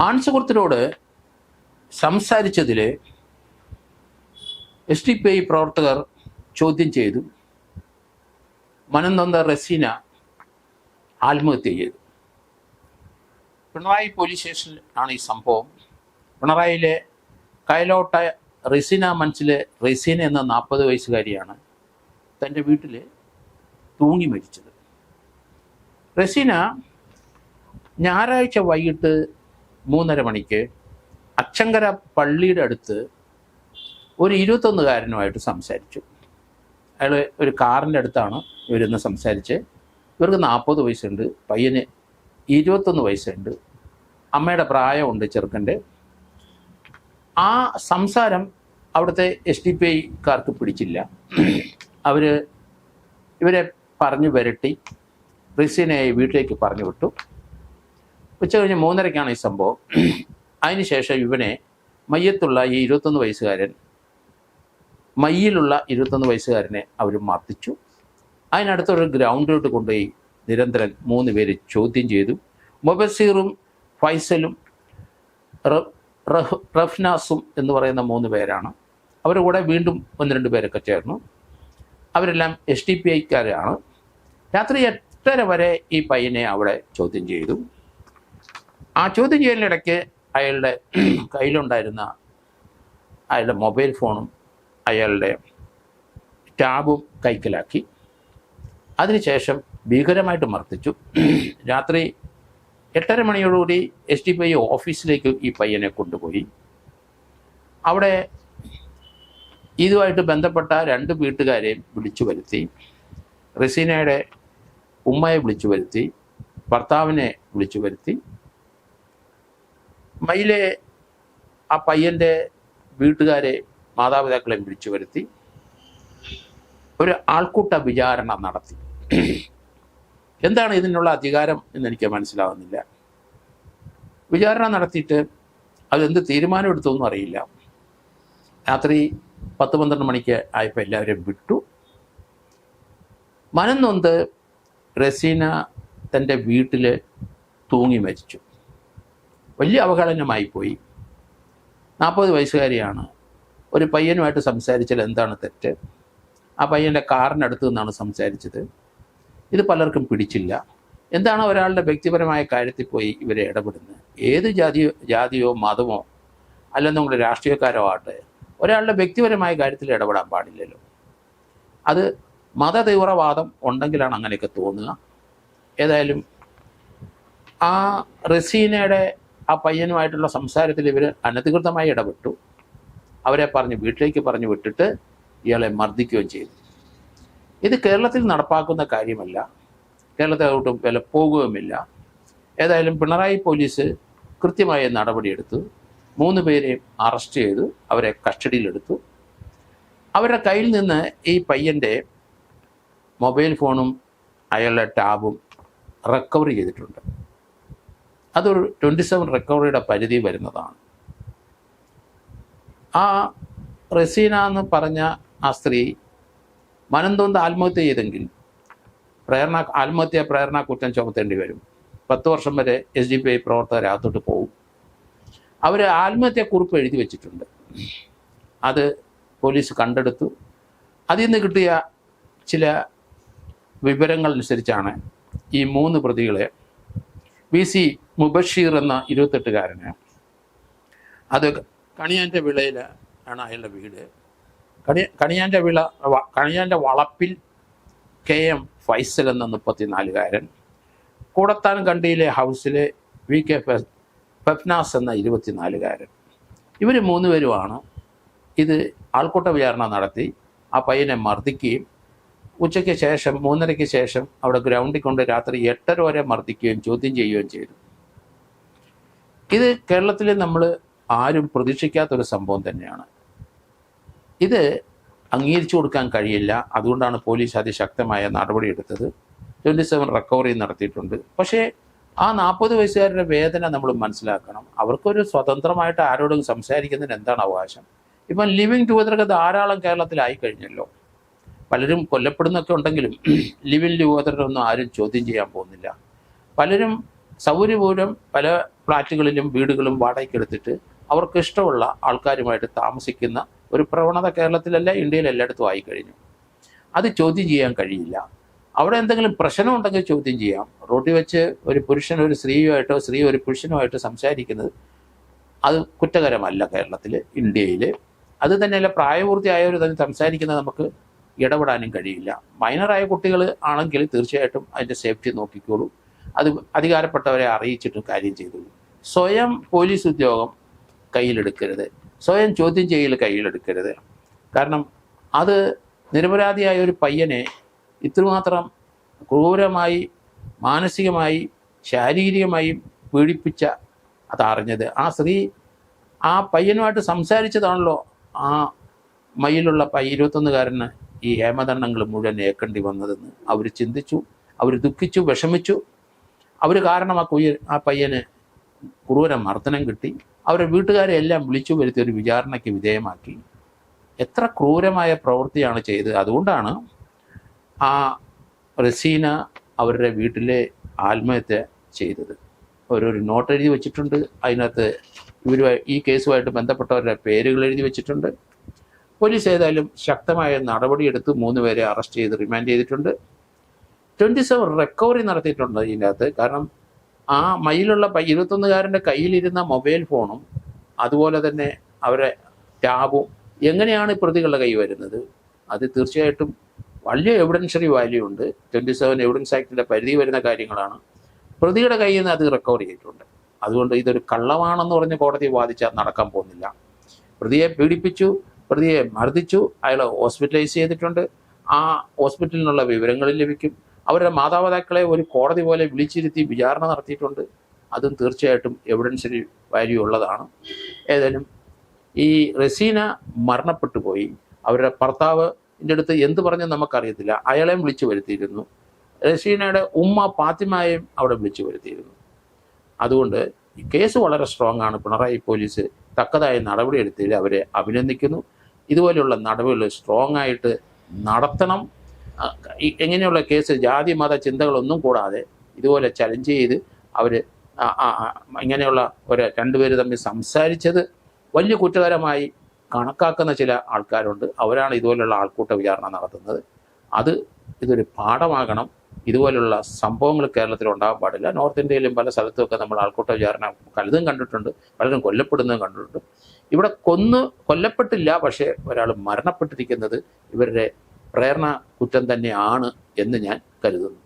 ആൺസുഹൃത്തിനോട് സംസാരിച്ചതിൽ SDPI പ്രവർത്തകർ ചോദ്യം ചെയ്തു. മനംനൊന്ത റസീന ആത്മഹത്യ ചെയ്തു. പിണറായി പോലീസ് സ്റ്റേഷനിൽ ആണ് ഈ സംഭവം. പിണറായിയിലെ കൈലോട്ട റസീന മനസ്സിലെ റസീന എന്ന 40 വയസ്സുകാരിയാണ് തൻ്റെ വീട്ടിൽ തൂങ്ങി മരിച്ചത്. റസീന ഞായറാഴ്ച വൈകിട്ട് 3:30 മണിക്ക് അച്ചങ്കര പള്ളിയുടെ അടുത്ത് ഒരു 21-കാരനുമായിട്ട് സംസാരിച്ചു. അയാൾ ഒരു കാറിൻ്റെ അടുത്താണ് ഇവരിന്ന് സംസാരിച്ച്. ഇവർക്ക് 40 വയസ്സുണ്ട്, പയ്യന് 21 വയസ്സുണ്ട്, അമ്മയുടെ പ്രായമുണ്ട് ചെറുക്കൻ്റെ. ആ സംസാരം അവിടുത്തെ SDPIക്കാർക്ക് പിടിച്ചില്ല. ഇവരെ പറഞ്ഞു വരട്ടി റസീനയെ വീട്ടിലേക്ക് പറഞ്ഞു വിട്ടു. ഉച്ച കഴിഞ്ഞ് 3:30ക്കാണ് ഈ സംഭവം. അതിനുശേഷം ഇവനെ മയ്യത്തുള്ള ഈ 21 വയസ്സുകാരൻ മയ്യിലുള്ള 21 വയസ്സുകാരനെ അവർ മർദ്ദിച്ചു. അതിനടുത്തൊരു ഗ്രൗണ്ടിലോട്ട് കൊണ്ടുപോയി നിരന്തരം 3 പേര് ചോദ്യം ചെയ്തു. മുബസ്സിറും ഫൈസലും റഫ്നാസും എന്ന് പറയുന്ന 3 പേരാണ്. അവരുടെ കൂടെ വീണ്ടും 1-2 പേരൊക്കെ ചേർന്നു. അവരെല്ലാം SDPIക്കാരാണ്. രാത്രി 8:30 വരെ ഈ പയ്യനെ അവിടെ ചോദ്യം ചെയ്തു. ആ ചോദ്യം ചെയ്യലിനിടയ്ക്ക് അയാളുടെ കയ്യിലുണ്ടായിരുന്ന അയാളുടെ മൊബൈൽ ഫോണും അയാളുടെ ടാബും കൈക്കലാക്കി. അതിനുശേഷം ഭീകരമായിട്ട് മർദ്ദിച്ചു. രാത്രി 8:30 മണിയോടുകൂടി SDPI ഓഫീസിലേക്ക് ഈ പയ്യനെ കൊണ്ടുപോയി. അവിടെ ഇതുമായിട്ട് ബന്ധപ്പെട്ട 2 വീട്ടുകാരെയും വിളിച്ചു വരുത്തി. റസീനയുടെ ഉമ്മയെ വിളിച്ചു വരുത്തി, ഭർത്താവിനെ വിളിച്ചു വരുത്തി. മയിലെ ആ പയ്യൻ്റെ വീട്ടുകാരെ മാതാപിതാക്കളെയും വിളിച്ചു വരുത്തി ഒരു ആൾക്കൂട്ട വിചാരണ നടത്തി. എന്താണ് ഇതിനുള്ള അധികാരം എന്നെനിക്ക് മനസ്സിലാവുന്നില്ല. വിചാരണ നടത്തിയിട്ട് അതെന്ത് തീരുമാനം എടുത്തൊന്നും അറിയില്ല. രാത്രി 10-12 മണിക്ക് ആയപ്പോൾ എല്ലാവരെയും വിട്ടു. മനംനൊന്ത് റസീന തൻ്റെ വീട്ടിൽ തൂങ്ങി മരിച്ചു. വലിയ അവഹേളനമായി പോയി. 40 വയസ്സുകാരിയാണ്. ഒരു പയ്യനുമായിട്ട് സംസാരിച്ചാൽ എന്താണ് തെറ്റ്? ആ പയ്യൻ്റെ കാറിനടുത്ത് നിന്നാണ് സംസാരിച്ചത്. ഇത് പലർക്കും പിടിച്ചില്ല. എന്താണ് ഒരാളുടെ വ്യക്തിപരമായ കാര്യത്തിൽ പോയി ഇവരെ ഇടപെടുന്നത്? ഏത് ജാതിയോ മതമോ അല്ലെന്നുണ്ടെങ്കിൽ രാഷ്ട്രീയക്കാരോ ആട്ടെ, ഒരാളുടെ വ്യക്തിപരമായ കാര്യത്തിൽ ഇടപെടാൻ പാടില്ലല്ലോ. അത് മത തീവ്രവാദം ഉണ്ടെങ്കിലാണ് അങ്ങനെയൊക്കെ തോന്നുക. ഏതായാലും ആ റസീനയുടെ ആ പയ്യനുമായിട്ടുള്ള സംസാരത്തിൽ ഇവർ അനധികൃതമായി ഇടപെട്ടു. അവരെ വീട്ടിലേക്ക് പറഞ്ഞു വിട്ടിട്ട് ഇയാളെ മർദ്ദിക്കുകയും ചെയ്തു. ഇത് കേരളത്തിൽ നടപ്പാക്കുന്ന കാര്യമല്ല. കേരളത്തിലോട്ടും വില പോകുകയുമില്ല. ഏതായാലും പിണറായി പോലീസ് കൃത്യമായ നടപടിയെടുത്തു. 3 പേരെയും അറസ്റ്റ് ചെയ്തു, അവരെ കസ്റ്റഡിയിലെടുത്തു. അവരുടെ കയ്യിൽ നിന്ന് ഈ പയ്യൻ്റെ മൊബൈൽ ഫോണും അയാളുടെ ടാബും റിക്കവറി ചെയ്തിട്ടുണ്ട്. അതൊരു 27 റിക്കവറിയുടെ പരിധി വരുന്നതാണ്. ആ റസീന എന്ന് പറഞ്ഞ ആ സ്ത്രീ മനംനൊന്ത് ആത്മഹത്യ ചെയ്തെങ്കിൽ ആത്മഹത്യ പ്രേരണ കുറ്റം ചുമത്തേണ്ടി വരും. 10 വർഷം വരെ SDPI പ്രവർത്തകരകത്തോട്ട് പോകും. അവർ ആത്മഹത്യാക്കുറിപ്പ് എഴുതി വെച്ചിട്ടുണ്ട്. അത് പോലീസ് കണ്ടെടുത്തു. അതിൽ നിന്ന് കിട്ടിയ ചില വിവരങ്ങൾ അനുസരിച്ചാണ് ഈ 3 പ്രതികളെ VC മുബഷീർ എന്ന 28-കാരന്, അത് കണിയാൻ്റെ വിളയിൽ ആണ് അയാളുടെ വീട്. കണിയാൻ്റെ വളപ്പിൽ KM ഫൈസൽ എന്ന 34-കാരൻ, കൂടത്താൻ കണ്ടിയിലെ ഹൗസിലെ VK ഫെഫ്നാസ് എന്ന 24-കാരൻ. ഇവർ 3 പേരുമാണ് ഇത് ആൾക്കൂട്ട വിചാരണ നടത്തി ആ പയ്യനെ മർദ്ദിക്കുകയും ഉച്ചയ്ക്ക് ശേഷം 3:30-ക്ക് ശേഷം അവിടെ ഗ്രൗണ്ടിൽ കൊണ്ട് രാത്രി 8:30 വരെ മർദ്ദിക്കുകയും ചോദ്യം ചെയ്യുകയും ചെയ്തു. ഇത് കേരളത്തിൽ നമ്മൾ ആരും പ്രതീക്ഷിക്കാത്തൊരു സംഭവം തന്നെയാണ്. ഇത് അംഗീകരിച്ചു കൊടുക്കാൻ കഴിയില്ല. അതുകൊണ്ടാണ് പോലീസ് അതിശക്തമായ നടപടിയെടുത്തത്. 27 റിക്കവറി നടത്തിയിട്ടുണ്ട്. പക്ഷേ ആ 40 വയസ്സുകാരുടെ വേദന നമ്മൾ മനസ്സിലാക്കണം. അവർക്കൊരു സ്വതന്ത്രമായിട്ട് ആരോടും സംസാരിക്കുന്നതിന് എന്താണ് അവകാശം? ഇപ്പം ലിവിങ് ടുഗദറൊക്കെ ധാരാളം കേരളത്തിലായി കഴിഞ്ഞല്ലോ. പലരും കൊല്ലപ്പെടുന്നൊക്കെ ഉണ്ടെങ്കിലും ലിവിങ് ടുഗദറൊന്നും ആരും ചോദ്യം ചെയ്യാൻ പോകുന്നില്ല. പലരും സൗകര്യപൂർവ്വം പല ഫ്ലാറ്റുകളിലും വീടുകളും വാടകയ്ക്കെടുത്തിട്ട് അവർക്ക് ഇഷ്ടമുള്ള ആൾക്കാരുമായിട്ട് താമസിക്കുന്ന ഒരു പ്രവണത കേരളത്തിലല്ല, ഇന്ത്യയിൽ എല്ലായിടത്തും ആയിക്കഴിഞ്ഞു. അത് ചോദ്യം ചെയ്യാൻ കഴിയില്ല. അവിടെ എന്തെങ്കിലും പ്രശ്നം ഉണ്ടെങ്കിൽ ചോദ്യം ചെയ്യാം. റോട്ടിൽ വെച്ച് ഒരു പുരുഷൻ ഒരു സ്ത്രീയുമായിട്ടോ സ്ത്രീ ഒരു പുരുഷനുമായിട്ടോ സംസാരിക്കുന്നത് അത് കുറ്റകരമല്ല കേരളത്തിൽ, ഇന്ത്യയിൽ. അത് തന്നെയല്ല, പ്രായപൂർത്തിയായവർ തന്നെ സംസാരിക്കുന്നത് നമുക്ക് ഇടപെടാനും കഴിയില്ല. മൈനറായ കുട്ടികൾ ആണെങ്കിൽ തീർച്ചയായിട്ടും അതിൻ്റെ സേഫ്റ്റി നോക്കിക്കോളൂ, അത് അധികാരപ്പെട്ടവരെ അറിയിച്ചിട്ടും കാര്യം ചെയ്തോളൂ. സ്വയം പോലീസ് ഉദ്യോഗം കയ്യിലെടുക്കരുത്, സ്വയം ചോദ്യം ചെയ്യൽ കയ്യിലെടുക്കരുത്. കാരണം അത് നിരപരാധിയായ ഒരു പയ്യനെ ഇത്രമാത്രം ക്രൂരമായി മാനസികമായി ശാരീരികമായി പീഡിപ്പിച്ച അതറിഞ്ഞത് ആ സ്ത്രീ ആ പയ്യനുമായിട്ട് സംസാരിച്ചതാണല്ലോ ആ മയിലുള്ള 21കാരന് ഈ ഹേമദണ്ഡങ്ങൾ മുഴുവൻ ഏൽക്കേണ്ടി വന്നതെന്ന് അവർ ചിന്തിച്ചു, അവർ ദുഃഖിച്ചു, വിഷമിച്ചു. അവർ കാരണം ആ പയ്യന് ക്രൂര മർദ്ദനം കിട്ടി. അവരുടെ വീട്ടുകാരെ എല്ലാം വിളിച്ചു വരുത്തി ഒരു വിചാരണയ്ക്ക് വിധേയമാക്കി. എത്ര ക്രൂരമായ പ്രവൃത്തിയാണ് ചെയ്തത്. അതുകൊണ്ടാണ് ആ റസീന അവരുടെ വീട്ടിലെ ആത്മഹത്യ ചെയ്തത്. ഒരു നോട്ട് എഴുതി വെച്ചിട്ടുണ്ട്, അതിനകത്ത് ഈ കേസുമായിട്ട് ബന്ധപ്പെട്ടവരുടെ പേരുകൾ എഴുതി വെച്ചിട്ടുണ്ട്. പോലീസ് ഏതായാലും ശക്തമായ നടപടിയെടുത്ത് 3 പേരെ അറസ്റ്റ് ചെയ്ത് റിമാൻഡ് ചെയ്തിട്ടുണ്ട്. 27 റിക്കവറി നടത്തിയിട്ടുണ്ട് ഇതിനകത്ത്. കാരണം ആ മയിലുള്ള 21കാരൻ്റെ കയ്യിലിരുന്ന മൊബൈൽ ഫോണും അതുപോലെ തന്നെ അവരെ ടാബും എങ്ങനെയാണ് പ്രതികളുടെ കൈ വരുന്നത്, അത് തീർച്ചയായിട്ടും വലിയ എവിഡൻഷ്യറി വാല്യൂ ഉണ്ട്. 27 എവിഡൻസ് ആക്ടിൻ്റെ പരിധി വരുന്ന കാര്യങ്ങളാണ്. പ്രതിയുടെ കയ്യിൽ നിന്ന് അത് റിക്കവർ ചെയ്തിട്ടുണ്ട്. അതുകൊണ്ട് ഇതൊരു കള്ളമാണെന്ന് പറഞ്ഞ് കോടതി വാദിച്ചാൽ നടക്കാൻ പോകുന്നില്ല. പ്രതിയെ പീഡിപ്പിച്ചു, പ്രതിയെ മർദ്ദിച്ചു, അയാളെ ഹോസ്പിറ്റലൈസ് ചെയ്തിട്ടുണ്ട്. ആ ഹോസ്പിറ്റലിൽ നിന്നുള്ള വിവരങ്ങൾ ലഭിക്കും. അവരുടെ മാതാപിതാക്കളെ ഒരു കോടതി പോലെ വിളിച്ചിരുത്തി വിചാരണ നടത്തിയിട്ടുണ്ട്. അതും തീർച്ചയായിട്ടും എവിഡൻഷ്യറി വാല്യൂ ഉള്ളതാണ്. ഏതായാലും ഈ റസീന മരണപ്പെട്ടു പോയി. അവരുടെ ഭർത്താവിൻ്റെ അടുത്ത് എന്ത് പറഞ്ഞെന്ന് നമുക്കറിയത്തില്ല. അയാളെയും വിളിച്ചു വരുത്തിയിരുന്നു. റസീനയുടെ ഉമ്മ ഫാത്തിമയെയും അവിടെ വിളിച്ചു വരുത്തിയിരുന്നു. അതുകൊണ്ട് ഈ കേസ് വളരെ സ്ട്രോങ് ആണ്. പിണറായി പോലീസ് തക്കതായ നടപടിയെടുത്തതിൽ അവരെ അഭിനന്ദിക്കുന്നു. ഇതുപോലെയുള്ള നടപടികൾ സ്ട്രോങ് ആയിട്ട് നടത്തണം. എങ്ങനെയുള്ള കേസ് ജാതി മത ചിന്തകളൊന്നും കൂടാതെ ഇതുപോലെ ചലഞ്ച് ചെയ്ത് അവർ ഇങ്ങനെയുള്ള രണ്ടുപേര് തമ്മിൽ സംസാരിച്ചത് വലിയ കുറ്റകരമായി കണക്കാക്കുന്ന ചില ആൾക്കാരുണ്ട്. അവരാണ് ഇതുപോലുള്ള ആൾക്കൂട്ട വിചാരണ നടത്തുന്നത്. ഇതൊരു പാഠമാകണം. ഇതുപോലുള്ള സംഭവങ്ങൾ കേരളത്തിൽ ഉണ്ടാകാൻ പാടില്ല. നോർത്ത് ഇന്ത്യയിലും പല സ്ഥലത്തുമൊക്കെ നമ്മൾ ആൾക്കൂട്ട വിചാരണ പലതും കണ്ടിട്ടുണ്ട്, പലരും കൊല്ലപ്പെടുന്നതും കണ്ടിട്ടുണ്ട്. ഇവിടെ കൊല്ലപ്പെട്ടില്ല, പക്ഷേ ഒരാൾ മരണപ്പെട്ടിരിക്കുന്നത് ഇവരുടെ പ്രേരണ കുറ്റം തന്നെയാണ് എന്ന് ഞാൻ കരുതുന്നു.